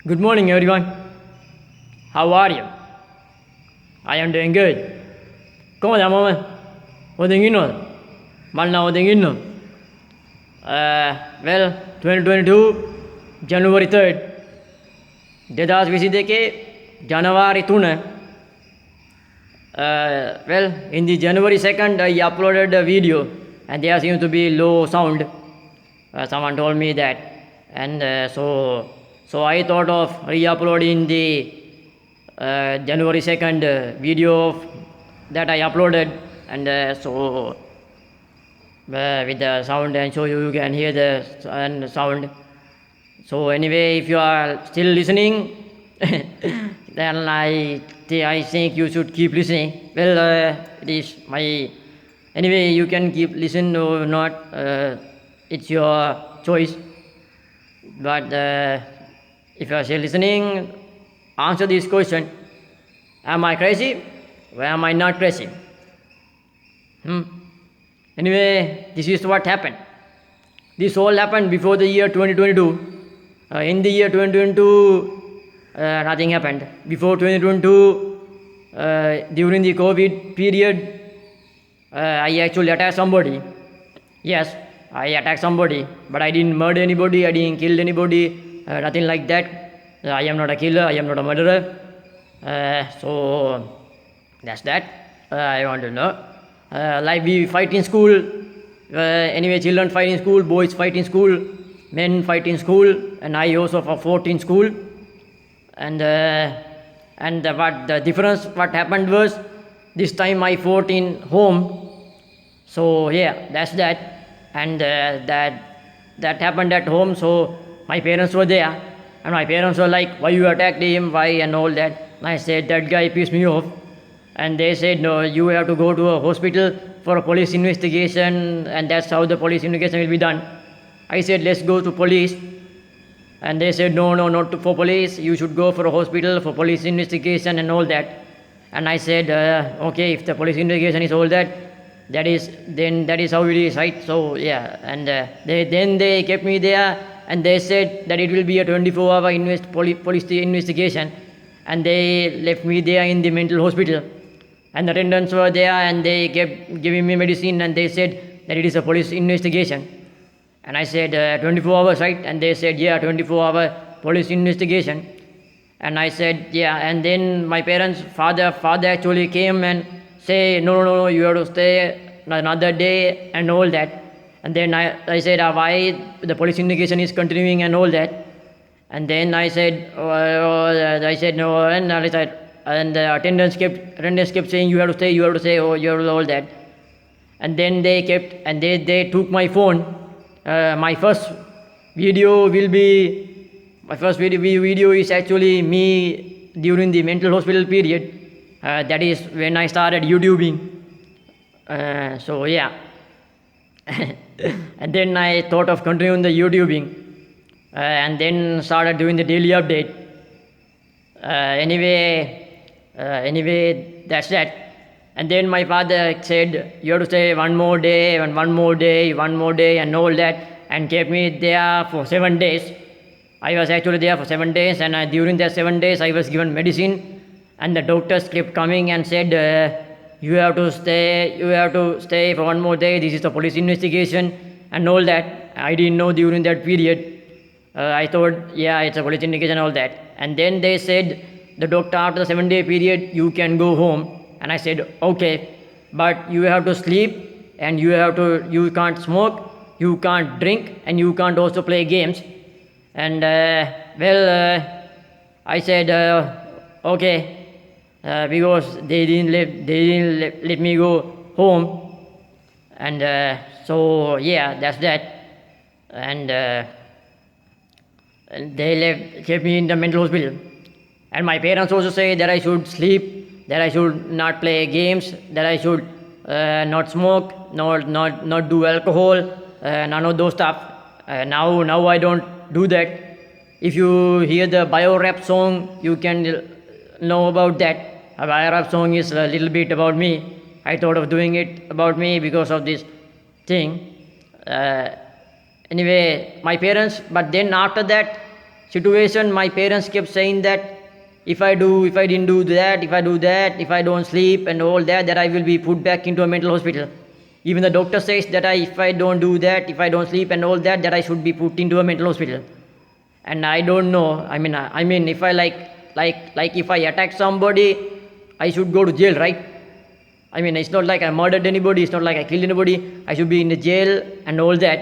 Good morning, everyone. How are you? I am doing good. Come on, mama. What do you know? Malna, what do you know? Well, 2022, January 3rd. Dedas visideke January 3. Well, in the January 2nd, I uploaded a video and there seems to be low sound. Someone told me that. And so I thought of re-uploading the January 2nd video that I uploaded, and so with the sound, and so you can hear the sound. So anyway, if you are still listening, then I think you should keep listening. Well, it is my... Anyway, you can keep listening or not. It's your choice. But if you are still listening, answer this question. Am I crazy or am I not crazy? Anyway, this is what happened. This all happened before the year 2022. In the year 2022, nothing happened. Before 2022, during the COVID period, I actually attacked somebody. Yes, I attacked somebody, but I didn't murder anybody, I didn't kill anybody, nothing like that. I am not a killer, I am not a murderer. So that's that. I want to know. Like we fight in school. Anyway, children fight in school, boys fight in school, men fight in school, and I also fought in school. And what the difference, what happened was, this time I fought in home. So yeah, that's that. And that happened at home. So my parents were there, and my parents were like, why you attacked him, why, and all that. And I said, that guy pissed me off. And they said, no, you have to go to a hospital for a police investigation, and that's how the police investigation will be done. I said, let's go to police. And they said, no, not for police, you should go for a hospital for police investigation and all that. And I said, okay, if the police investigation is all that, that is how it is, right? So yeah, and they kept me there, and they said that it will be a 24-hour police investigation, and they left me there in the mental hospital. And the attendants were there, and they kept giving me medicine, and they said that it is a police investigation. And I said, 24 hours, right? And they said, yeah, 24-hour police investigation. And I said, yeah. And then my parents, father actually came and say, no, you have to stay another day and all that. And then I said, why the police investigation is continuing and all that. And then I said, no, and I said, and the attendants kept saying, you have to stay, oh, you have to all that. And then they took my phone. My first video is actually me during the mental hospital period. That is when I started YouTubing. So yeah. And then I thought of continuing the YouTubing, and then started doing the daily update. Anyway, that's that. And then my father said, you have to stay one more day, and all that, and kept me there for 7 days. I was actually there for 7 days, and during that 7 days I was given medicine, and the doctors kept coming and said, you have to stay for one more day, this is the police investigation, and all that. I didn't know during that period. I thought, yeah, it's a police investigation, all that. And then they said, the doctor, after the 7-day period, you can go home. And I said, okay, but you have to sleep, and you can't smoke, you can't drink, and you can't also play games. And I said, okay, because they didn't let me go home. And so yeah, that's that. And they kept me in the mental hospital. And my parents also say that I should sleep, that I should not play games, that I should not smoke, not do alcohol, none of those stuff. Now I don't do that. If you hear the bio rap song, you can know about that. A bio rap song is a little bit about me. I thought of doing it about me because of this thing. Anyway, my parents, but then after that, situation, my parents kept saying that if I didn't do that, if I do that, if I don't sleep and all that, that I will be put back into a mental hospital. Even the doctor says that if I don't do that, if I don't sleep and all that, that I should be put into a mental hospital. And I don't know. I mean, if I if I attack somebody, I should go to jail, right? I mean, it's not like I murdered anybody. It's not like I killed anybody. I should be in the jail and all that.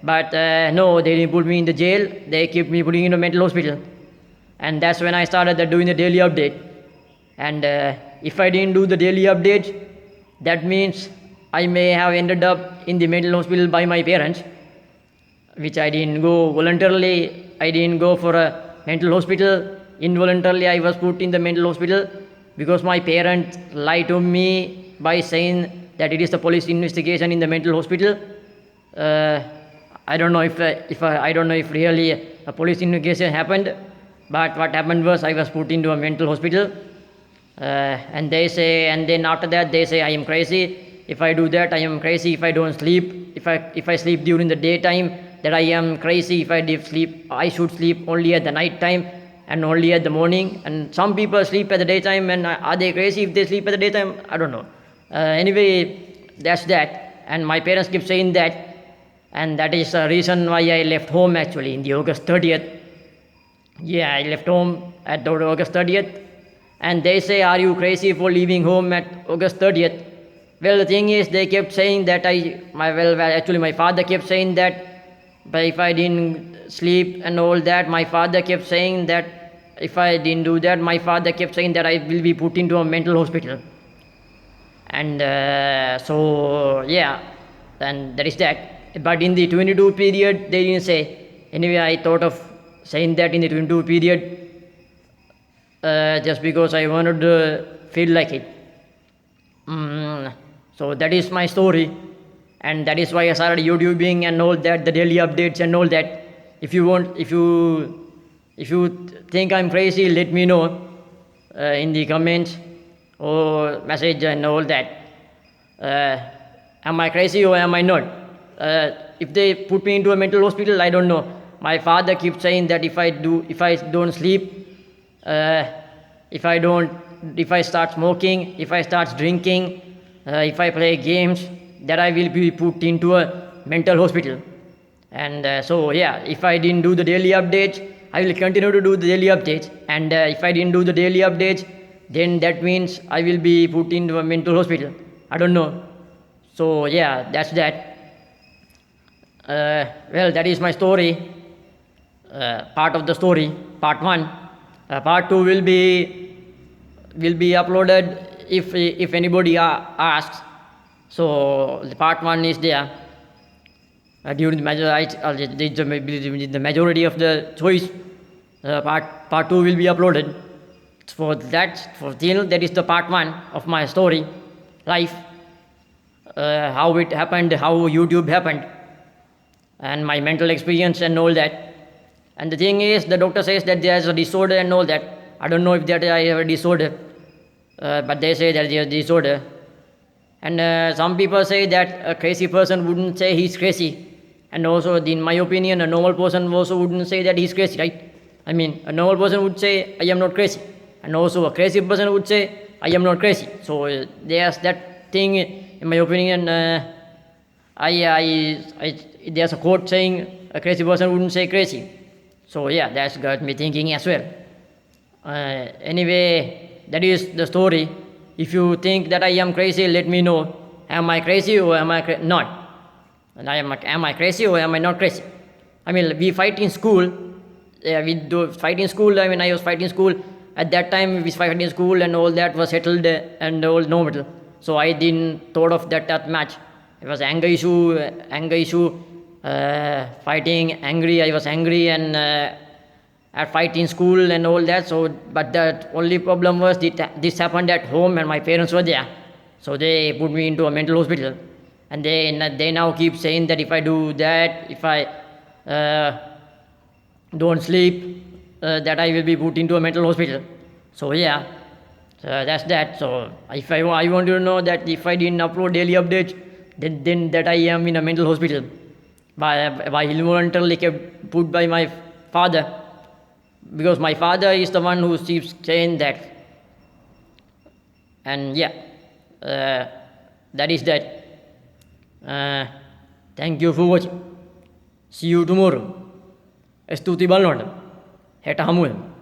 But no, they didn't put me in the jail. They kept me putting in a mental hospital. And that's when I started doing the daily update. And if I didn't do the daily update, that means I may have ended up in the mental hospital by my parents, which I didn't go voluntarily. I didn't go for a mental hospital. Involuntarily, I was put in the mental hospital because my parents lied to me by saying that it is the police investigation in the mental hospital. I don't know if really a police investigation happened, but what happened was I was put into a mental hospital, and then after that they say I am crazy. If I do that, I am crazy. If I don't sleep, if I sleep during the daytime, that I am crazy. If I sleep, I should sleep only at the night time and only at the morning. And some people sleep at the daytime, and are they crazy if they sleep at the daytime? I don't know. Anyway, that's that. And my parents keep saying that, and that is the reason why I left home actually in the August 30th. Yeah, I left home at the August 30th, and they say, "Are you crazy for leaving home at August 30th?" Well, the thing is, they kept saying that my father kept saying that, but if I didn't sleep and all that, my father kept saying that if I didn't do that, my father kept saying that I will be put into a mental hospital. And so, yeah, and that is that. But in the 22 period, they didn't say. Anyway, I thought of saying that in the 22 period just because I wanted to feel like it. So that is my story, and that is why I started YouTubing and all that, the daily updates and all that. If you think I'm crazy, let me know in the comments or message and all that. Am I crazy or am I not? If they put me into a mental hospital, I don't know. My father keeps saying that if I don't sleep, if I start smoking, if I start drinking, if I play games, that I will be put into a mental hospital. And so yeah, if I didn't do the daily updates, I will continue to do the daily updates. And if I didn't do the daily updates, then that means I will be put into a mental hospital. I don't know. So yeah, that's that. Well, that is my story. Part of the story, part 1. Part 2 will be uploaded if anybody asks. So the part 1 is there. During the majority of the choice, part 2 will be uploaded. That is the part 1 of my story, life, how it happened, how YouTube happened, and my mental experience and all that. And the thing is, the doctor says that there is a disorder and all that. I don't know if that I have a disorder, but they say that there is a disorder. And some people say that a crazy person wouldn't say he's crazy. And also, in my opinion, a normal person also wouldn't say that he's crazy, right? I mean, a normal person would say, I am not crazy. And also, a crazy person would say, I am not crazy. So, there's that thing, in my opinion, there's a quote saying, a crazy person wouldn't say crazy. So, yeah, that's got me thinking as well. Anyway, that is the story. If you think that I am crazy, let me know. Am I crazy or am I not? And am I crazy or am I not crazy? I mean, we fight in school. We do fight in school. I mean, I was fighting in school. At that time, we fight in school and all that was settled and all normal. So I didn't thought of that much. It was anger issue, fighting, angry. I was angry and at fight in school and all that. So, but the only problem was this happened at home and my parents were there. So they put me into a mental hospital. And they now keep saying that if I do that, if I don't sleep, that I will be put into a mental hospital. So yeah, so that's that. So if I want to know that if I didn't upload daily updates, then that I am in a mental hospital by involuntarily kept put by my father. because my father is the one who keeps saying that. And yeah, that is that. Thank you for watching. See you tomorrow. ස්තුති බලනවට හෙට හමුවෙමු.